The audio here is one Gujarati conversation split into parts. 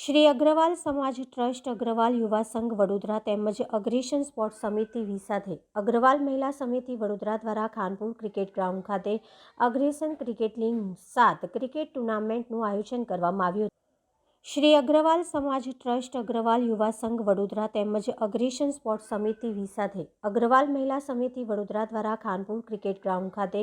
શ્રી અગ્રવાલ સમાજ ટ્રસ્ટ, અગ્રવાલ યુવા સંઘ વડોદરા તેમજ અગ્રેસન સ્પોર્ટ્સ સમિતિ સાથે અગ્રવાલ મહિલા સમિતિ વડોદરા દ્વારા ખાનપુર ક્રિકેટ ગ્રાઉન્ડ ખાતે અગ્રેસન ક્રિકેટ લીગ 7 ક્રિકેટ ટુર્નામેન્ટનું આયોજન કરવામાં આવ્યું હતું. શ્રી અગ્રવાલ સમાજ ટ્રસ્ટ, અગ્રવાલ યુવા સંઘ વડોદરા તેમજ અગ્રેસન સ્પોર્ટ્સ સમિતિ સાથે અગ્રવાલ મહિલા સમિતિ વડોદરા દ્વારા ખાનપુર ક્રિકેટ ગ્રાઉન્ડ ખાતે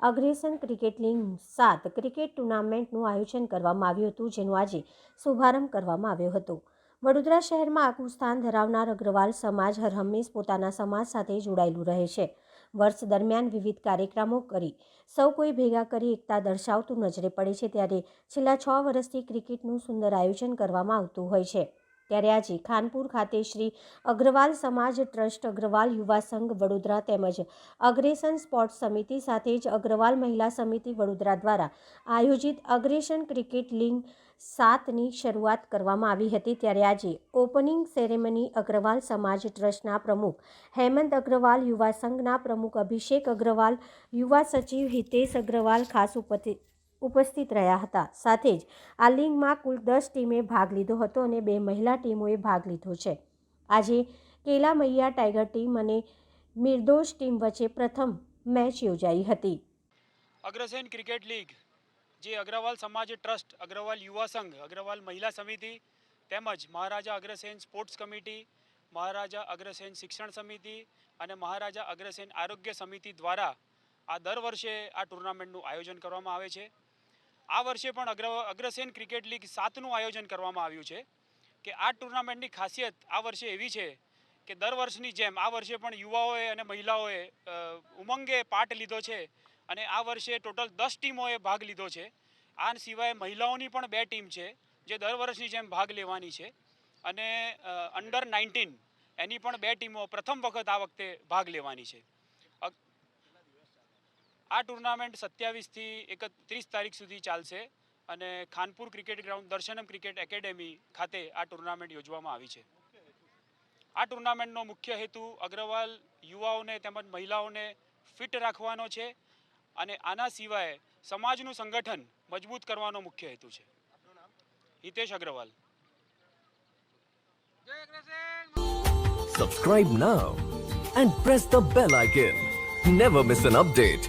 અગ્રેસન ક્રિકેટ લીગ 7 ક્રિકેટ ટુર્નામેન્ટનું આયોજન કરવામાં આવ્યું હતું, જેનો આજે શુભારંભ કરવામાં આવ્યો હતો. વડોદરા શહેરમાં આગવું સ્થાન ધરાવનાર અગ્રવાલ સમાજ હરહંમેશ પોતાના સમાજ સાથે જોડાયેલું રહે છે. વર્ષ દરમિયાન વિવિધ કાર્યક્રમો કરી સૌ કોઈ ભેગા કરી એકતા દર્શાવતું નજરે પડે છે. ત્યારે છેલ્લા 6 વર્ષથી ક્રિકેટનું સુંદર આયોજન કરવામાં આવતું હોય છે. ત્યારે આજે ખાનપુર ખાતે શ્રી અગ્રવાલ સમાજ ટ્રસ્ટ, અગ્રવાલ યુવા સંઘ વડોદરા તેમજ અગ્રેસન સ્પોર્ટ્સ સમિતિ સાથે જ અગ્રવાલ મહિલા સમિતિ વડોદરા દ્વારા આયોજિત અગ્રેસન ક્રિકેટ લીગ 7ની શરૂઆત કરવામાં આવી હતી. ત્યારે આજે ઓપનિંગ સેરેમની અગ્રવાલ સમાજ ટ્રસ્ટના પ્રમુખ હેમંત અગ્રવાલ, યુવા સંઘના પ્રમુખ અભિષેક અગ્રવાલ, યુવા સચિવ હિતેશ અગ્રવાલ ખાસ ઉપસ્થિત રહ્યા હતા. સાથે જ આ લીગમાં કુલ 10 ટીમે ભાગ લીધો હતો અને 2 મહિલા ટીમોએ ભાગ લીધો છે. આજે કેલામૈયા ટાઈગર ટીમ અને નિર્દોષ ટીમ વચ્ચે પ્રથમ મેચ યોજાઈ હતી. અગ્રસેન ક્રિકેટ લીગ જે અગ્રવાલ સમાજ ટ્રસ્ટ, અગ્રવાલ યુવા સંઘ, અગ્રવાલ મહિલા સમિતિ તેમજ મહારાજા અગ્રસેન સ્પોર્ટ્સ કમિટી, મહારાજા અગ્રસેન શિક્ષણ સમિતિ અને મહારાજા અગ્રસેન આરોગ્ય સમિતિ દ્વારા આ દર વર્ષે આ ટુર્નામેન્ટનું આયોજન કરવામાં આવે છે. આ વર્ષે પણ અગ્રસેન ક્રિકેટ લીગ 7નું આયોજન કરવામાં આવ્યું છે કે આ ટુર્નામેન્ટની ખાસિયત આ વર્ષે એવી છે કે દર વર્ષની જેમ આ વર્ષે પણ યુવાઓએ અને મહિલાઓએ ઉમંગે પાઠ લીધો છે અને આ વર્ષે ટોટલ 10 ટીમોએ ભાગ લીધો છે. આ સિવાય મહિલાઓની પણ 2 ટીમ છે જે દર વર્ષની જેમ ભાગ લેવાની છે અને અંડર 19 એની પણ 2 ટીમો પ્રથમ વખત આ વખતે ભાગ લેવાની છે. આ ટુર્નામેન્ટ 27થી 31 તારીખ સુધી ચાલશે અને Khanpur cricket ground દર્શનમ cricket academy ખાતે આ ટુર્નામેન્ટ યોજવામાં આવી છે. આ ટુર્નામેન્ટનો મુખ્ય હેતુ અગ્રવાલ યુવાઓને તેમજ મહિલાઓને ફિટ રાખવાનો છે અને આના સિવાય સમાજનું સંગઠન મજબૂત કરવાનો મુખ્ય હેતુ છે. Hitesh Agarwal. Subscribe now and press the bell icon. Never miss an update.